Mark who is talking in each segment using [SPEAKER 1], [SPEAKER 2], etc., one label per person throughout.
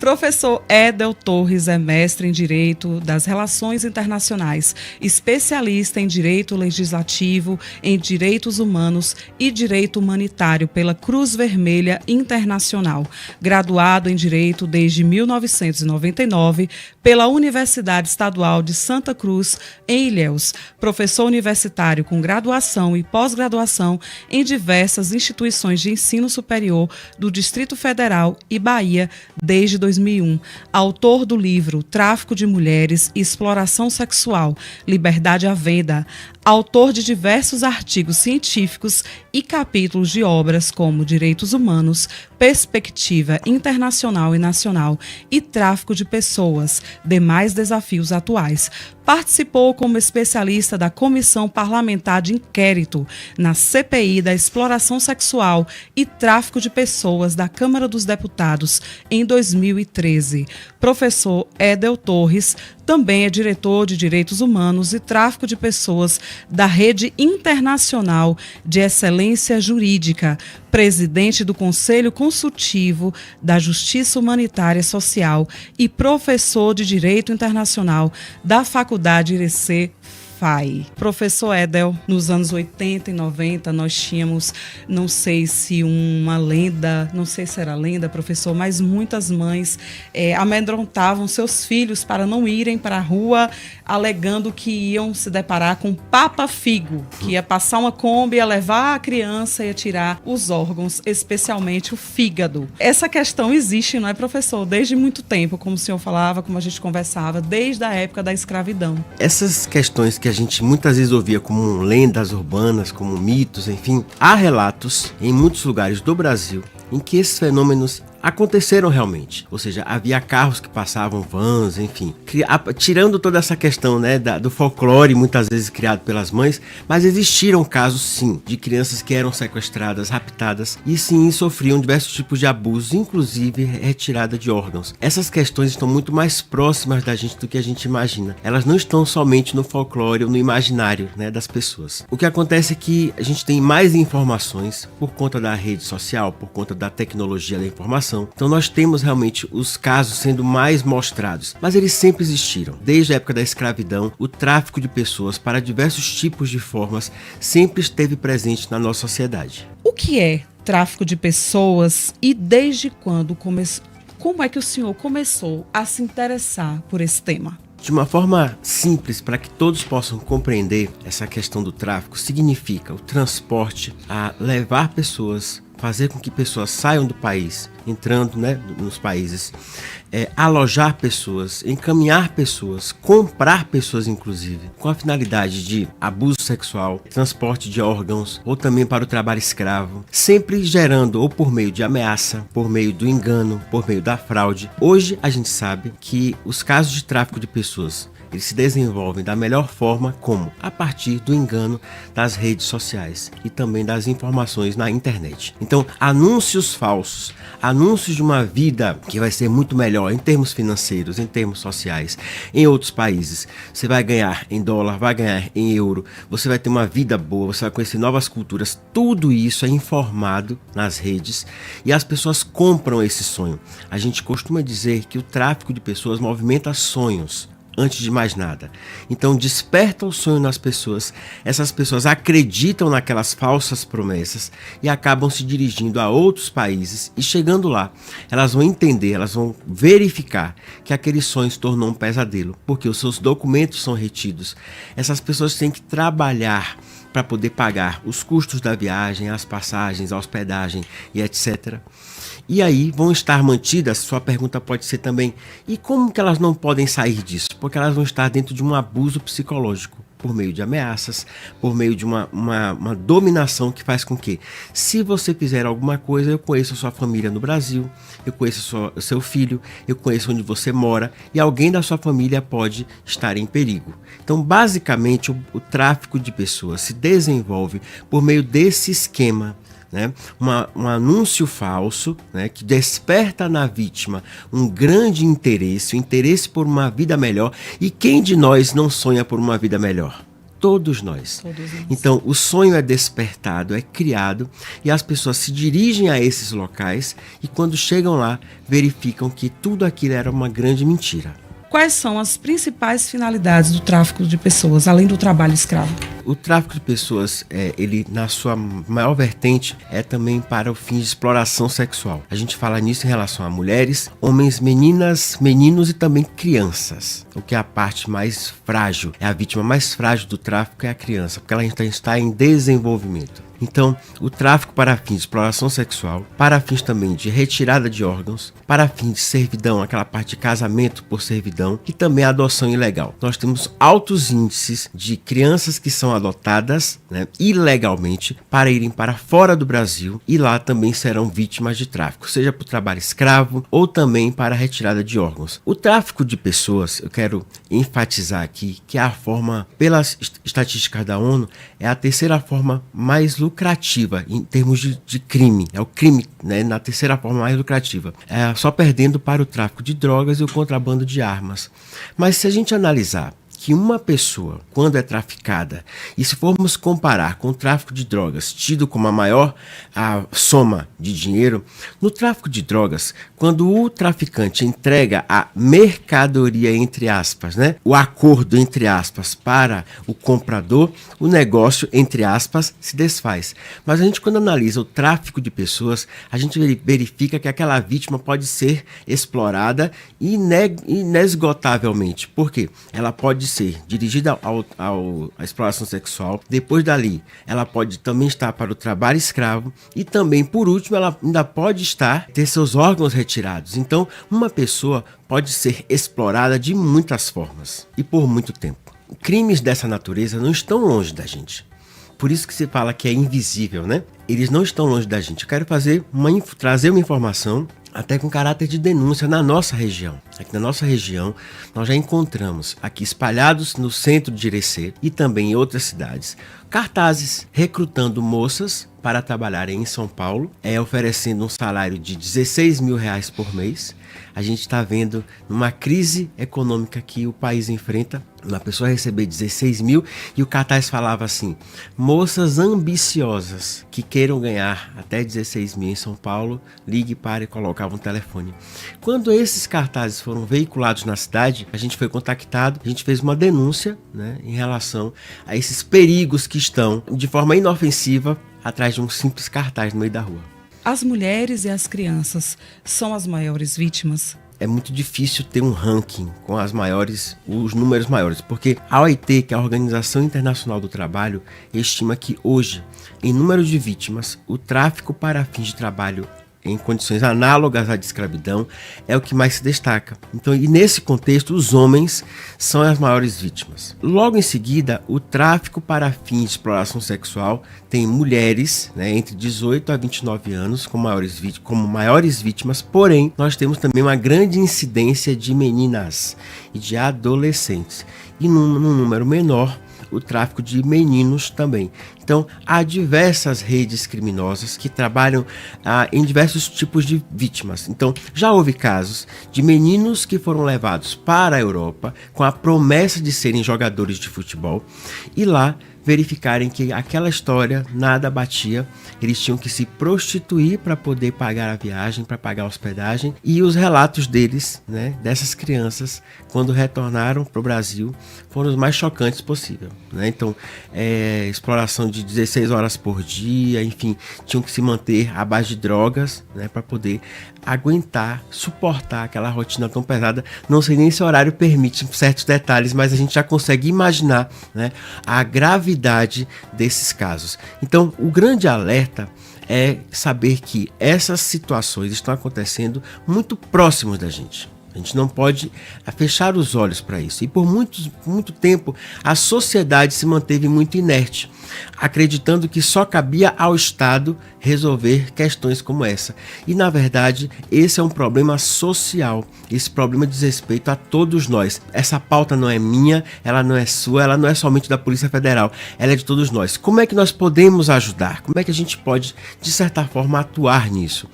[SPEAKER 1] Professor Edel Torres é mestre em Direito das Relações Internacionais, especialista em Direito Legislativo, em Direitos Humanos e Direito Humanitário pela Cruz Vermelha Internacional, graduado em Direito desde 1999 pela Universidade Estadual de Santa Cruz, em Ilhéus, professor universitário com graduação e pós-graduação em diversas instituições de ensino superior do Distrito Federal e Bahia desde 2001, autor do livro Tráfico de Mulheres e Exploração Sexual, Liberdade à Venda, autor de diversos artigos científicos e capítulos de obras como Direitos Humanos, Perspectiva Internacional e Nacional e Tráfico de Pessoas, demais desafios atuais. Participou como especialista da Comissão Parlamentar de Inquérito na CPI da Exploração Sexual e Tráfico de Pessoas da Câmara dos Deputados em 2013. Professor Edel Torres também é diretor de Direitos Humanos e Tráfico de Pessoas da Rede Internacional de Excelência Jurídica, presidente do Conselho Consultivo da Justiça Humanitária e Social e professor de Direito Internacional da Faculdade Irecê FAI. Professor Edel, nos anos 80 e 90 nós tínhamos, não sei se uma lenda, não sei se era lenda, professor, mas muitas mães amedrontavam seus filhos para não irem para a rua, alegando que iam se deparar com papa-figo, que ia passar uma Kombi, ia levar a criança e ia tirar os órgãos, especialmente o fígado. Essa questão existe, não é, professor? Desde muito tempo, como o senhor falava, como a gente conversava, desde a época da escravidão.
[SPEAKER 2] Essas questões que a gente muitas vezes ouvia como lendas urbanas, como mitos, enfim, há relatos em muitos lugares do Brasil em que esses fenômenos aconteceram realmente, ou seja, havia carros que passavam, vans, enfim, tirando toda essa questão, né, do folclore muitas vezes criado pelas mães, mas existiram casos sim, de crianças que eram sequestradas, raptadas e sim sofriam diversos tipos de abusos, inclusive retirada de órgãos. Essas questões estão muito mais próximas da gente do que a gente imagina, elas não estão somente no folclore ou no imaginário, né, das pessoas. O que acontece é que a gente tem mais informações por conta da rede social, por conta da tecnologia da informação. Então nós temos realmente os casos sendo mais mostrados, mas eles sempre existiram. Desde a época da escravidão, o tráfico de pessoas para diversos tipos de formas sempre esteve presente na nossa sociedade.
[SPEAKER 1] O que é tráfico de pessoas e desde quando começou? Como é que o senhor começou a se interessar por esse tema?
[SPEAKER 2] De uma forma simples, para que todos possam compreender, essa questão do tráfico significa o transporte, a levar pessoas, fazer com que pessoas saiam do país, entrando, né, nos países, alojar pessoas, encaminhar pessoas, comprar pessoas inclusive, com a finalidade de abuso sexual, transporte de órgãos ou também para o trabalho escravo, sempre gerando ou por meio de ameaça, por meio do engano, por meio da fraude. Hoje a gente sabe que os casos de tráfico de pessoas, eles se desenvolvem da melhor forma como? A partir do engano das redes sociais e também das informações na internet. Então, anúncios falsos, anúncios de uma vida que vai ser muito melhor em termos financeiros, em termos sociais, em outros países. Você vai ganhar em dólar, vai ganhar em euro, você vai ter uma vida boa, você vai conhecer novas culturas. Tudo isso é informado nas redes e as pessoas compram esse sonho. A gente costuma dizer que o tráfico de pessoas movimenta sonhos. Antes de mais nada. Então desperta o sonho nas pessoas, essas pessoas acreditam naquelas falsas promessas e acabam se dirigindo a outros países e chegando lá, elas vão entender, elas vão verificar que aquele sonho se tornou um pesadelo, porque os seus documentos são retidos. Essas pessoas têm que trabalhar para poder pagar os custos da viagem, as passagens, a hospedagem e etc. E aí vão estar mantidas, sua pergunta pode ser também, e como que elas não podem sair disso? Porque elas vão estar dentro de um abuso psicológico, por meio de ameaças, por meio de uma dominação que faz com que, se você fizer alguma coisa, eu conheço a sua família no Brasil, eu conheço o seu filho, eu conheço onde você mora, e alguém da sua família pode estar em perigo. Então, basicamente, o tráfico de pessoas se desenvolve por meio desse esquema, né? Um anúncio falso, né, que desperta na vítima um grande interesse, o interesse por uma vida melhor. E quem de nós não sonha por uma vida melhor? todos nós. Então, o sonho é despertado, é criado, e as pessoas se dirigem a esses locais e quando chegam lá, verificam que tudo aquilo era uma grande mentira.
[SPEAKER 1] Quais são as principais finalidades do tráfico de pessoas, além do trabalho escravo?
[SPEAKER 2] O tráfico de pessoas, ele na sua maior vertente, é também para o fim de exploração sexual. A gente fala nisso em relação a mulheres, homens, meninas, meninos e também crianças. O que é a parte mais frágil, é a vítima mais frágil do tráfico é a criança, porque ela está em desenvolvimento. Então, o tráfico para fins de exploração sexual, para fins também de retirada de órgãos, para fins de servidão, aquela parte de casamento por servidão e também a adoção ilegal. Nós temos altos índices de crianças que são adotadas, né, ilegalmente para irem para fora do Brasil e lá também serão vítimas de tráfico, seja por trabalho escravo ou também para a retirada de órgãos. O tráfico de pessoas, eu quero enfatizar aqui que é a forma, pelas estatísticas da ONU, é a terceira forma mais lucrativa em termos de crime. É o crime, né, na terceira forma mais lucrativa. Só perdendo para o tráfico de drogas e o contrabando de armas. Mas se a gente analisar que uma pessoa, quando é traficada, e se formos comparar com o tráfico de drogas, tido como a maior soma de dinheiro, no tráfico de drogas, quando o traficante entrega a mercadoria, entre aspas, né, o acordo, entre aspas, para o comprador, o negócio, entre aspas, se desfaz. Mas a gente, quando analisa o tráfico de pessoas, a gente verifica que aquela vítima pode ser explorada inesgotavelmente. Por quê? Ela pode ser dirigida à exploração sexual. Depois dali, ela pode também estar para o trabalho escravo e também, por último, ela ainda pode ter seus órgãos retirados. Então, uma pessoa pode ser explorada de muitas formas e por muito tempo. Crimes dessa natureza não estão longe da gente. Por isso que se fala que é invisível, né? Eles não estão longe da gente. Eu quero trazer uma informação até com caráter de denúncia na nossa região. Aqui na nossa região, nós já encontramos aqui espalhados no centro de Irecê e também em outras cidades, cartazes recrutando moças para trabalharem em São Paulo, oferecendo um salário de R$16 mil por mês. A gente está vendo numa crise econômica que o país enfrenta, uma pessoa receber 16 mil e o cartaz falava assim: moças ambiciosas que queiram ganhar até 16 mil em São Paulo, ligue para e colocava um telefone. Quando esses cartazes foram veiculados na cidade, a gente foi contactado, a gente fez uma denúncia, né, em relação a esses perigos que estão de forma inofensiva atrás de um simples cartaz no meio da rua.
[SPEAKER 1] As mulheres e as crianças são as maiores vítimas?
[SPEAKER 2] É muito difícil ter um ranking com os números maiores, porque a OIT, que é a Organização Internacional do Trabalho, estima que hoje, em número de vítimas, o tráfico para fins de trabalho em condições análogas à de escravidão é o que mais se destaca. Então, e nesse contexto, os homens são as maiores vítimas. Logo em seguida, o tráfico para fins de exploração sexual tem mulheres, né, entre 18 a 29 anos como maiores vítimas, porém, nós temos também uma grande incidência de meninas e de adolescentes. E num número menor, o tráfico de meninos também. Então, há diversas redes criminosas que trabalham em diversos tipos de vítimas. Então, já houve casos de meninos que foram levados para a Europa com a promessa de serem jogadores de futebol e lá verificarem que aquela história nada batia, eles tinham que se prostituir para poder pagar a viagem, para pagar a hospedagem, e os relatos deles, né, dessas crianças, quando retornaram para o Brasil, foram os mais chocantes possível, né? Então, exploração de 16 horas por dia, enfim, tinham que se manter à base de drogas, né, para poder aguentar, suportar aquela rotina tão pesada. Não sei nem se o horário permite certos detalhes, mas a gente já consegue imaginar, né, a gravidade desses casos. Então, o grande alerta é saber que essas situações estão acontecendo muito próximos da gente. A gente não pode fechar os olhos para isso. E por muito tempo, a sociedade se manteve muito inerte, acreditando que só cabia ao Estado resolver questões como essa. E, na verdade, esse é um problema social. Esse problema diz respeito a todos nós. Essa pauta não é minha, ela não é sua, ela não é somente da Polícia Federal, ela é de todos nós. Como é que nós podemos ajudar? Como é que a gente pode, de certa forma, atuar nisso?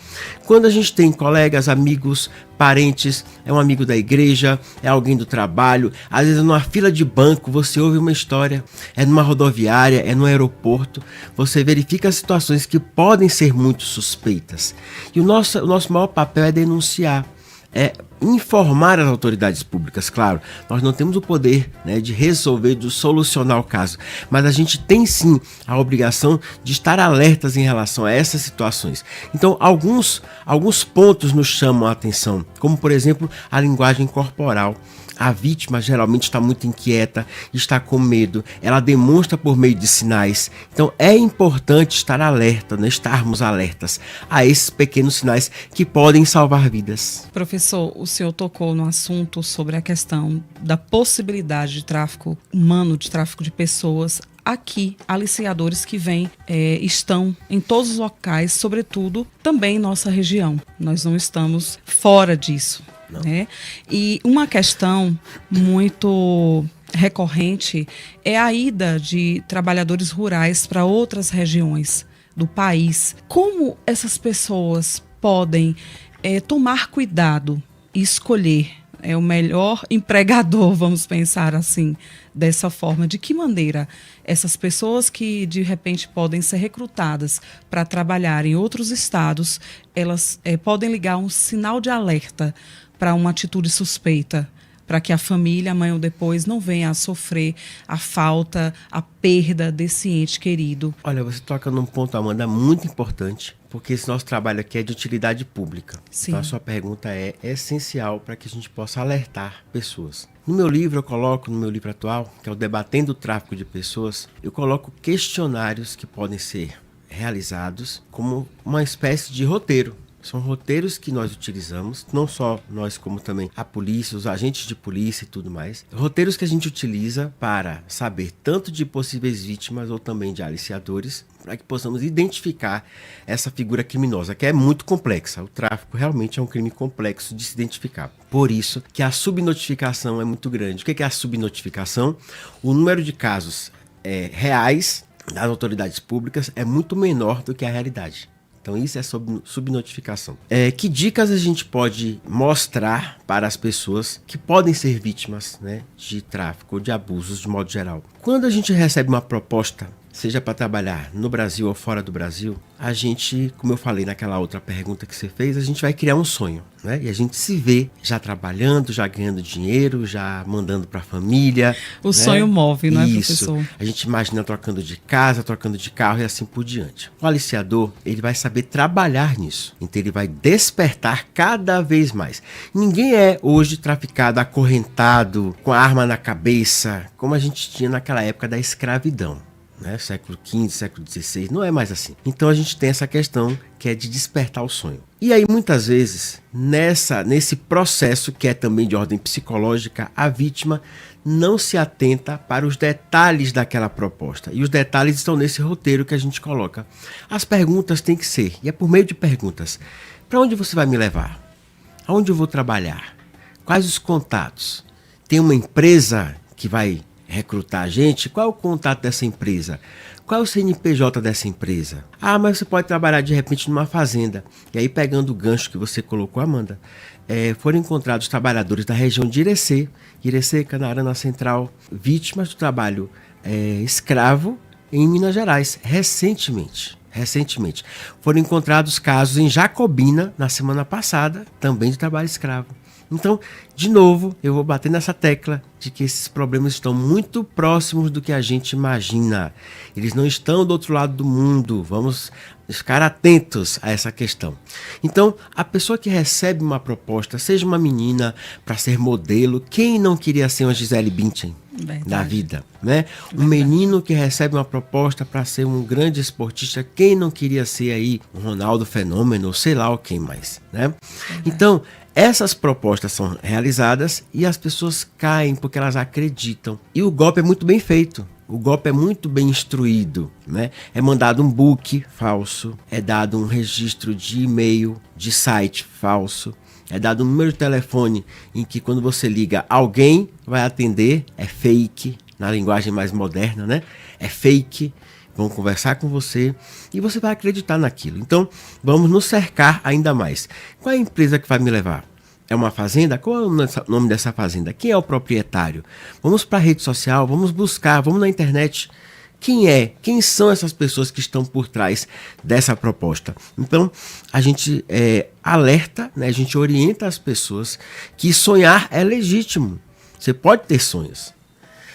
[SPEAKER 2] Quando a gente tem colegas, amigos, parentes, é um amigo da igreja, é alguém do trabalho. Às vezes numa fila de banco você ouve uma história, é numa rodoviária, é no aeroporto. Você verifica situações que podem ser muito suspeitas. E o nosso maior papel é denunciar, é informar as autoridades públicas. Claro, nós não temos o poder, né, de resolver, de solucionar o caso, mas a gente tem sim a obrigação de estar alertas em relação a essas situações. Então, alguns pontos nos chamam a atenção, como por exemplo a linguagem corporal. A vítima geralmente está muito inquieta, está com medo, ela demonstra por meio de sinais. Então é importante estar alerta, né? Estarmos alertas a esses pequenos sinais que podem salvar vidas.
[SPEAKER 1] Professor, o senhor tocou no assunto sobre a questão da possibilidade de tráfico humano, de tráfico de pessoas. Aqui, aliciadores que estão em todos os locais, sobretudo também em nossa região. Nós não estamos fora disso. Né? E uma questão muito recorrente é a ida de trabalhadores rurais para outras regiões do país. Como essas pessoas podem tomar cuidado e escolher o melhor empregador, vamos pensar assim, dessa forma? De que maneira essas pessoas que de repente podem ser recrutadas para trabalhar em outros estados, elas podem ligar um sinal de alerta para uma atitude suspeita, para que a família, amanhã ou depois, não venha a sofrer a falta, a perda desse ente querido?
[SPEAKER 2] Olha, você toca num ponto, Amanda, muito importante, porque esse nosso trabalho aqui é de utilidade pública.
[SPEAKER 1] Sim.
[SPEAKER 2] Então a sua pergunta é essencial para que a gente possa alertar pessoas. No meu livro, no meu livro atual, que é o Debatendo o Tráfico de Pessoas, eu coloco questionários que podem ser realizados como uma espécie de roteiro. São roteiros que nós utilizamos, não só nós, como também a polícia, os agentes de polícia e tudo mais. Roteiros que a gente utiliza para saber tanto de possíveis vítimas ou também de aliciadores, para que possamos identificar essa figura criminosa, que é muito complexa. O tráfico realmente é um crime complexo de se identificar. Por isso que a subnotificação é muito grande. O que é a subnotificação? O número de casos reais das autoridades públicas é muito menor do que a realidade. Então isso é subnotificação. Que dicas a gente pode mostrar para as pessoas que podem ser vítimas, né, de tráfico ou de abusos de modo geral? Quando a gente recebe uma proposta, seja para trabalhar no Brasil ou fora do Brasil, a gente, como eu falei naquela outra pergunta que você fez, a gente vai criar um sonho, né? E a gente se vê já trabalhando, já ganhando dinheiro, já mandando para a família.
[SPEAKER 1] O sonho move, não é,
[SPEAKER 2] Isso.
[SPEAKER 1] professor?
[SPEAKER 2] A gente imagina trocando de casa, trocando de carro e assim por diante. O aliciador, ele vai saber trabalhar nisso. Então ele vai despertar cada vez mais. Ninguém é hoje traficado, acorrentado, com a arma na cabeça, como a gente tinha naquela época da escravidão. Né? Século XV, século XVI, não é mais assim. Então a gente tem essa questão que é de despertar o sonho. E aí muitas vezes, nesse processo que é também de ordem psicológica, a vítima não se atenta para os detalhes daquela proposta. E os detalhes estão nesse roteiro que a gente coloca. As perguntas têm que ser, e é por meio de perguntas: para onde você vai me levar? Aonde eu vou trabalhar? Quais os contatos? Tem uma empresa que vai recrutar a gente? Qual é o contato dessa empresa? Qual é o CNPJ dessa empresa? Ah, mas você pode trabalhar de repente numa fazenda. E aí, pegando o gancho que você colocou, Amanda, foram encontrados trabalhadores da região de Irecê, Canarana Central, vítimas do trabalho escravo em Minas Gerais, recentemente. Foram encontrados casos em Jacobina, na semana passada, também de trabalho escravo. Então, de novo, eu vou bater nessa tecla de que esses problemas estão muito próximos do que a gente imagina. Eles não estão do outro lado do mundo. Vamos ficar atentos a essa questão. Então, a pessoa que recebe uma proposta, seja uma menina para ser modelo, quem não queria ser uma Gisele Bündchen na vida, né? Um menino que recebe uma proposta para ser um grande esportista, quem não queria ser aí um Ronaldo Fenômeno, sei lá o quem mais, né? Então, essas propostas são realizadas e as pessoas caem porque elas acreditam. E o golpe é muito bem feito. O golpe é muito bem instruído, né? É mandado um book falso, é dado um registro de e-mail, de site falso, é dado um número de telefone em que quando você liga, alguém vai atender, é fake, na linguagem mais moderna, né? É fake, vão conversar com você e você vai acreditar naquilo. Então, vamos nos cercar ainda mais. Qual é a empresa que vai me levar? É uma fazenda? Qual é o nome dessa fazenda? Quem é o proprietário? Vamos para a rede social, vamos buscar, vamos na internet. Quem são essas pessoas que estão por trás dessa proposta? Então, a gente alerta, né, a gente orienta as pessoas que sonhar é legítimo. Você pode ter sonhos,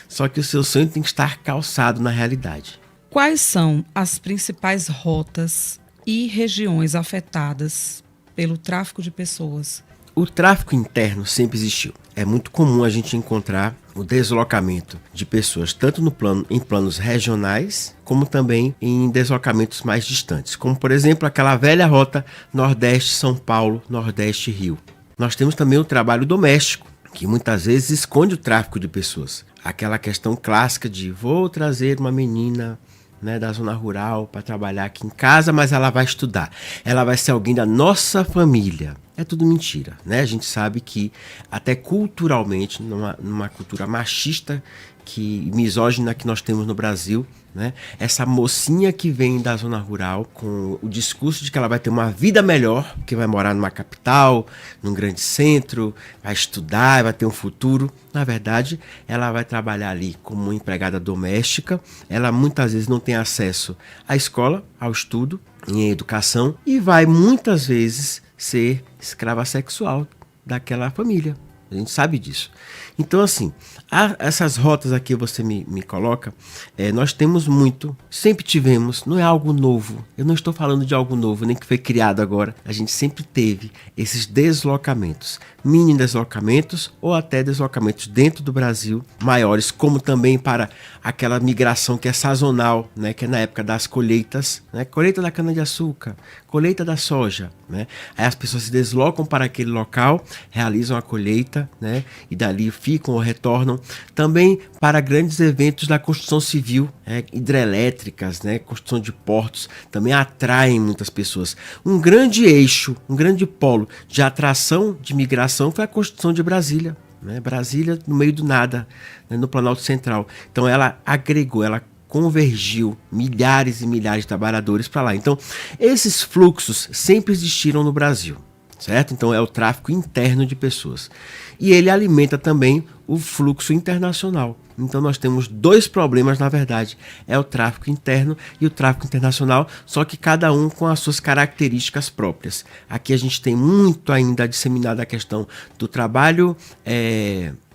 [SPEAKER 2] só que o seu sonho tem que estar calçado na realidade.
[SPEAKER 1] Quais são as principais rotas e regiões afetadas pelo tráfico de pessoas?
[SPEAKER 2] O tráfico interno sempre existiu. É muito comum a gente encontrar o deslocamento de pessoas, tanto em planos regionais, como também em deslocamentos mais distantes. Como, por exemplo, aquela velha rota Nordeste-São Paulo, Nordeste-Rio. Nós temos também o trabalho doméstico, que muitas vezes esconde o tráfico de pessoas. Aquela questão clássica de vou trazer uma menina, né, da zona rural para trabalhar aqui em casa, mas ela vai estudar. Ela vai ser alguém da nossa família. É tudo mentira, né? A gente sabe que até culturalmente, numa cultura machista e misógina que nós temos no Brasil, né? Essa mocinha que vem da zona rural com o discurso de que ela vai ter uma vida melhor, que vai morar numa capital, num grande centro, vai estudar, vai ter um futuro. Na verdade, ela vai trabalhar ali como uma empregada doméstica. Ela muitas vezes não tem acesso à escola, ao estudo, em educação, e vai muitas vezes ser escrava sexual daquela família. A gente sabe disso. Então, assim, essas rotas aqui você me coloca, nós temos muito, sempre tivemos, não é algo novo. Eu não estou falando de algo novo, nem que foi criado agora. A gente sempre teve esses deslocamentos, mini deslocamentos ou até deslocamentos dentro do Brasil, maiores, como também para aquela migração que é sazonal, né, que é na época das colheitas, né, colheita da cana-de-açúcar, colheita da soja, né? Aí as pessoas se deslocam para aquele local, realizam a colheita, né, e dali ficam ou retornam. Também para grandes eventos da construção civil, hidrelétricas, né, construção de portos, também atraem muitas pessoas. Um grande eixo, um grande polo de atração de migração foi a construção de Brasília. Né? Brasília no meio do nada, né, no Planalto Central. Então ela agregou, ela convergiu milhares e milhares de trabalhadores para lá. Então esses fluxos sempre existiram no Brasil. Certo? Então é o tráfico interno de pessoas. E ele alimenta também o fluxo internacional. Então nós temos dois problemas, na verdade. É o tráfico interno e o tráfico internacional, só que cada um com as suas características próprias. Aqui a gente tem muito ainda disseminada a questão do trabalho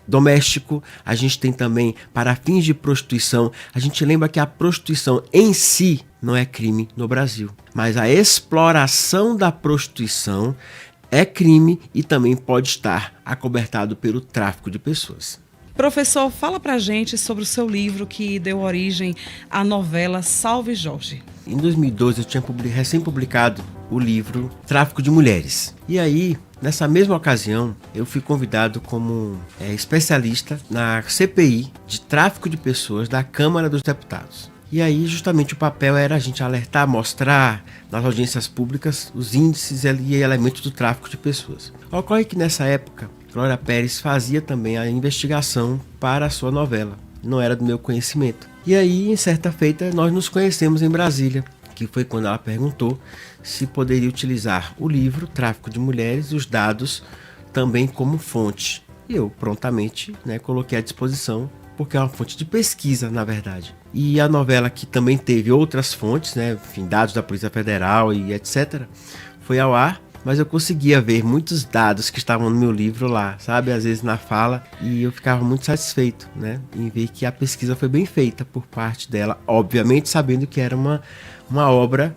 [SPEAKER 2] doméstico, a gente tem também para fins de prostituição. A gente lembra que a prostituição em si não é crime no Brasil, mas a exploração da prostituição é crime e também pode estar acobertado pelo tráfico de pessoas.
[SPEAKER 1] Professor, fala pra gente sobre o seu livro que deu origem à novela Salve Jorge.
[SPEAKER 2] Em 2012 eu tinha recém-publicado o livro Tráfico de Mulheres. E aí, nessa mesma ocasião, eu fui convidado como especialista na CPI de tráfico de pessoas da Câmara dos Deputados. E aí, justamente, o papel era a gente alertar, mostrar nas audiências públicas os índices e elementos do tráfico de pessoas. Ocorre que nessa época, Glória Pérez fazia também a investigação para a sua novela. Não era do meu conhecimento. E aí, em certa feita, nós nos conhecemos em Brasília, que foi quando ela perguntou se poderia utilizar o livro Tráfico de Mulheres e os dados também como fonte. E eu prontamente, coloquei à disposição, porque é uma fonte de pesquisa, na verdade. E a novela, que também teve outras fontes, dados da Polícia Federal e etc., foi ao ar, mas eu conseguia ver muitos dados que estavam no meu livro lá, sabe? Às vezes na fala, e eu ficava muito satisfeito, em ver que a pesquisa foi bem feita por parte dela, obviamente sabendo que era uma obra,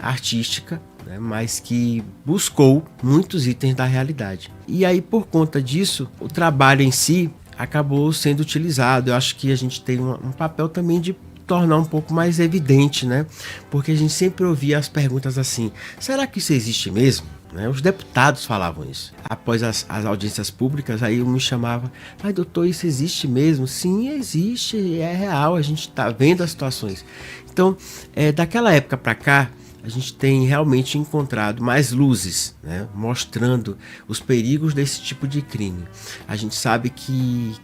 [SPEAKER 2] artística, mas que buscou muitos itens da realidade. E aí, por conta disso, o trabalho em si acabou sendo utilizado. Eu acho que a gente tem um papel também de tornar um pouco mais evidente, porque a gente sempre ouvia as perguntas assim: será que isso existe mesmo? Os deputados falavam isso. Após as audiências públicas, aí eu me chamava: mas doutor, isso existe mesmo? Sim, existe, é real, a gente está vendo as situações. Então, daquela época para cá, a gente tem realmente encontrado mais luzes, mostrando os perigos desse tipo de crime. A gente sabe que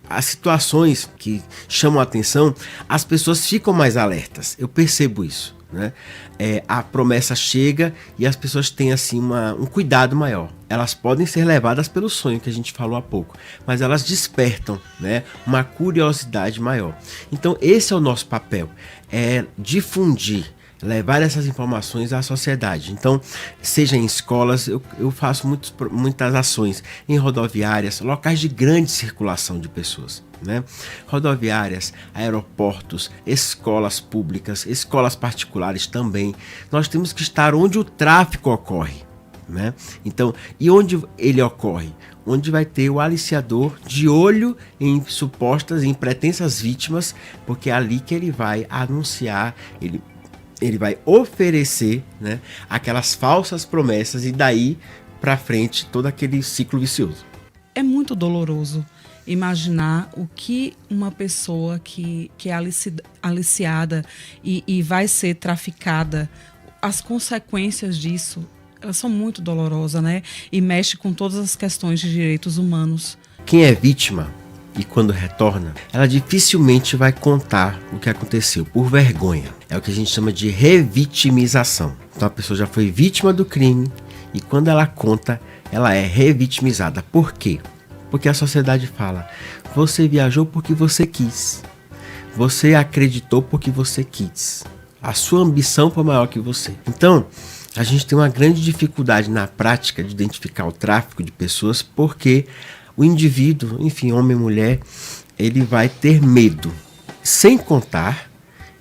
[SPEAKER 2] as situações que chamam a atenção, as pessoas ficam mais alertas. Eu percebo isso. né? A promessa chega e as pessoas têm assim um cuidado maior. Elas podem ser levadas pelo sonho que a gente falou há pouco, mas elas despertam, né, uma curiosidade maior. Então esse é o nosso papel, é difundir, levar essas informações à sociedade. Então, seja em escolas, eu faço muitas ações em rodoviárias, locais de grande circulação de pessoas, né? Rodoviárias, aeroportos, escolas públicas, escolas particulares também. Nós temos que estar onde o tráfico ocorre, né? Então, e onde ele ocorre? Onde vai ter o aliciador de olho em pretensas vítimas, porque é ali que ele vai anunciar, ele vai oferecer, né, aquelas falsas promessas e daí para frente todo aquele ciclo vicioso.
[SPEAKER 1] É muito doloroso imaginar o que uma pessoa que é aliciada e vai ser traficada, as consequências disso, elas são muito dolorosas, né? E mexe com todas as questões de direitos humanos.
[SPEAKER 2] Quem é vítima e quando retorna, ela dificilmente vai contar o que aconteceu, por vergonha. É o que a gente chama de revitimização. Então a pessoa já foi vítima do crime e quando ela conta, ela é revitimizada. Por quê? Porque a sociedade fala, você viajou porque você quis. Você acreditou porque você quis. A sua ambição foi maior que você. Então, a gente tem uma grande dificuldade na prática de identificar o tráfico de pessoas porque o indivíduo, enfim, homem e mulher, ele vai ter medo. Sem contar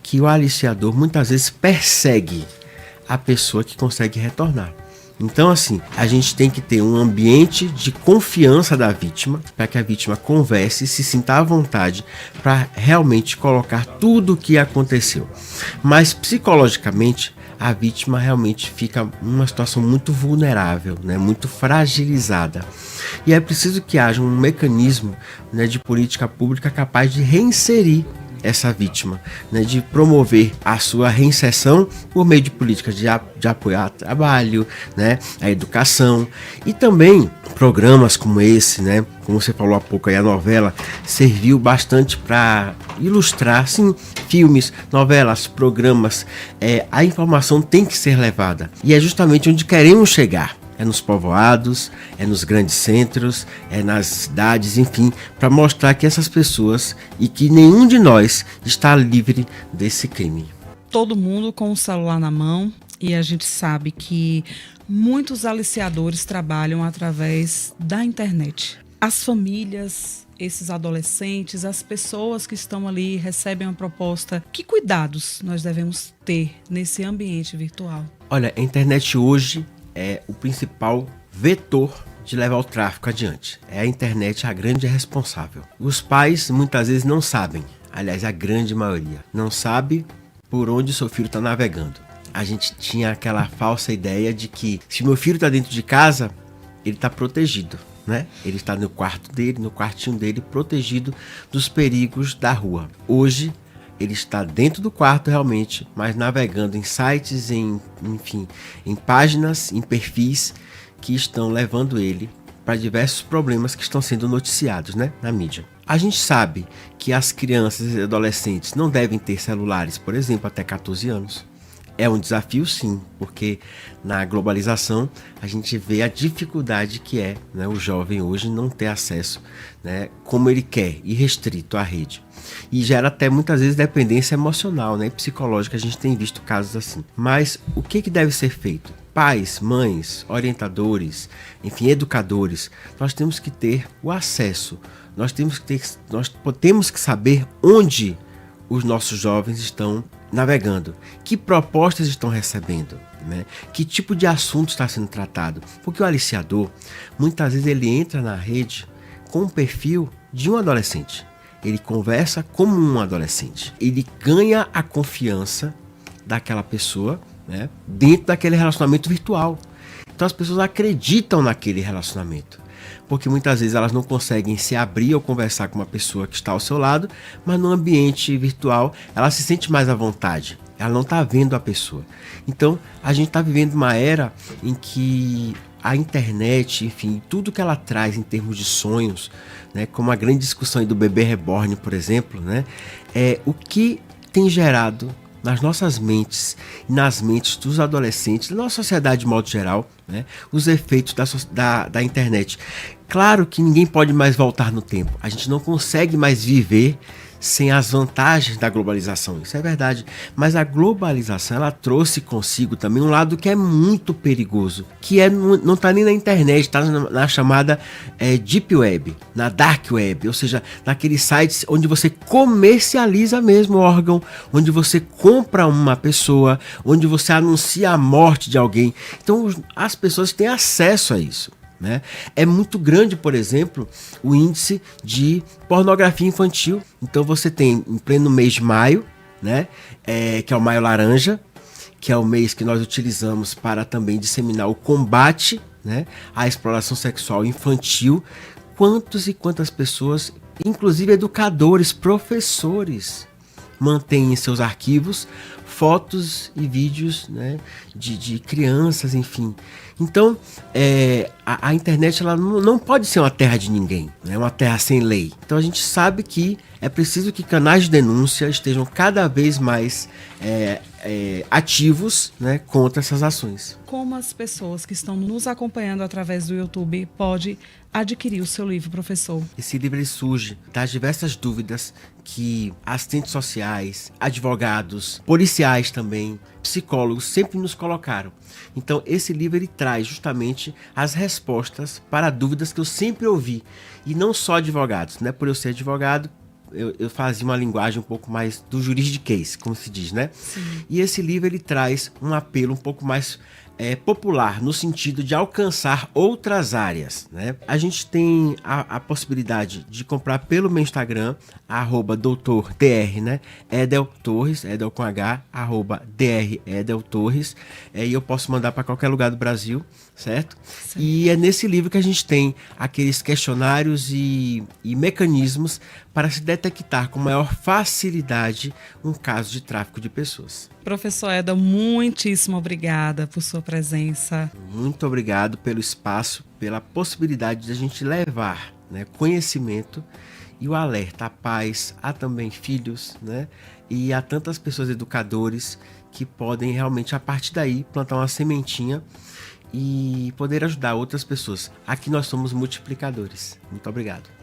[SPEAKER 2] que o aliciador muitas vezes persegue a pessoa que consegue retornar. Então, assim, a gente tem que ter um ambiente de confiança da vítima, para que a vítima converse e se sinta à vontade para realmente colocar tudo o que aconteceu. Mas, psicologicamente, a vítima realmente fica numa situação muito vulnerável, né, muito fragilizada. E é preciso que haja um mecanismo, né, de política pública capaz de reinserir essa vítima, né, de promover a sua reinserção por meio de políticas de apoiar o trabalho, né, a educação e também programas como esse, né, como você falou há pouco aí, a novela serviu bastante para ilustrar, sim, filmes, novelas, programas, a informação tem que ser levada e é justamente onde queremos chegar. É nos povoados, é nos grandes centros, é nas cidades, enfim, para mostrar que essas pessoas e que nenhum de nós está livre desse crime.
[SPEAKER 1] Todo mundo com o celular na mão e a gente sabe que muitos aliciadores trabalham através da internet. As famílias, esses adolescentes, as pessoas que estão ali recebem uma proposta. Que cuidados nós devemos ter nesse ambiente virtual?
[SPEAKER 2] Olha, a internet hoje é o principal vetor de levar o tráfico adiante. É a internet a grande responsável. Os pais muitas vezes não sabem, aliás, a grande maioria, não sabe por onde seu filho está navegando. A gente tinha aquela falsa ideia de que se meu filho está dentro de casa, ele está protegido, né? Ele está no quarto dele, no quartinho dele, protegido dos perigos da rua. Hoje, ele está dentro do quarto realmente, mas navegando em sites, enfim, em páginas, em perfis que estão levando ele para diversos problemas que estão sendo noticiados, né, na mídia. A gente sabe que as crianças e adolescentes não devem ter celulares, por exemplo, até 14 anos. É um desafio, sim, porque na globalização a gente vê a dificuldade que é, né, o jovem hoje não ter acesso, né, como ele quer, irrestrito à rede. E gera até muitas vezes dependência emocional, né, e psicológica, a gente tem visto casos assim. Mas o que deve ser feito? Pais, mães, orientadores, enfim, educadores, nós temos que ter o acesso, nós temos que saber onde os nossos jovens estão navegando, que propostas estão recebendo, né? Que tipo de assunto está sendo tratado, porque o aliciador, muitas vezes ele entra na rede com o perfil de um adolescente, ele conversa como um adolescente, ele ganha a confiança daquela pessoa, né, dentro daquele relacionamento virtual. Então as pessoas acreditam naquele relacionamento, porque muitas vezes elas não conseguem se abrir ou conversar com uma pessoa que está ao seu lado, mas no ambiente virtual ela se sente mais à vontade, ela não está vendo a pessoa. Então a gente está vivendo uma era em que a internet, enfim, tudo que ela traz em termos de sonhos, né, como a grande discussão aí do bebê reborn, por exemplo, né, é o que tem gerado nas nossas mentes e nas mentes dos adolescentes, da nossa sociedade de modo geral, né, os efeitos da internet. Claro que ninguém pode mais voltar no tempo. A gente não consegue mais viver sem as vantagens da globalização, isso é verdade, mas a globalização ela trouxe consigo também um lado que é muito perigoso, que não está nem na internet, está na chamada Deep Web, na Dark Web, ou seja, naqueles sites onde você comercializa mesmo o órgão, onde você compra uma pessoa, onde você anuncia a morte de alguém. Então as pessoas têm acesso a isso. Né? É muito grande, por exemplo, o índice de pornografia infantil. Então você tem, em pleno mês de maio, né, que é o Maio Laranja, que é o mês que nós utilizamos para também disseminar o combate, né, à exploração sexual infantil. Quantos e quantas pessoas, inclusive educadores, professores, mantêm em seus arquivos fotos e vídeos, né, de crianças, enfim. Então, a internet ela não pode ser uma terra de ninguém, né, uma terra sem lei. Então a gente sabe que é preciso que canais de denúncia estejam cada vez mais ativos, né, contra essas ações.
[SPEAKER 1] Como as pessoas que estão nos acompanhando através do YouTube podem adquirir o seu livro, professor?
[SPEAKER 2] Esse livro ele surge das diversas dúvidas que assistentes sociais, advogados, policiais também, psicólogos sempre nos colocaram. Então esse livro ele traz justamente as respostas para dúvidas que eu sempre ouvi. E não só advogados, né? Por eu ser advogado, eu fazia uma linguagem um pouco mais do juridiquês, como se diz, né?
[SPEAKER 1] Sim.
[SPEAKER 2] E esse livro ele traz um apelo um pouco mais popular, no sentido de alcançar outras áreas, né? A gente tem a possibilidade de comprar pelo meu Instagram, @doutordr, né? Edel Torres, Edel com H, @dr Edel Torres, e eu posso mandar para qualquer lugar do Brasil, certo?
[SPEAKER 1] Sim.
[SPEAKER 2] E é nesse livro que a gente tem aqueles questionários e mecanismos para se detectar com maior facilidade um caso de tráfico de pessoas.
[SPEAKER 1] Professor Edel, muitíssimo obrigada por sua presença.
[SPEAKER 2] Muito obrigado pelo espaço, pela possibilidade de a gente levar, né, conhecimento e o alerta a pais, a também filhos, né, e a tantas pessoas, educadores, que podem realmente, a partir daí, plantar uma sementinha e poder ajudar outras pessoas. Aqui nós somos multiplicadores. Muito obrigado.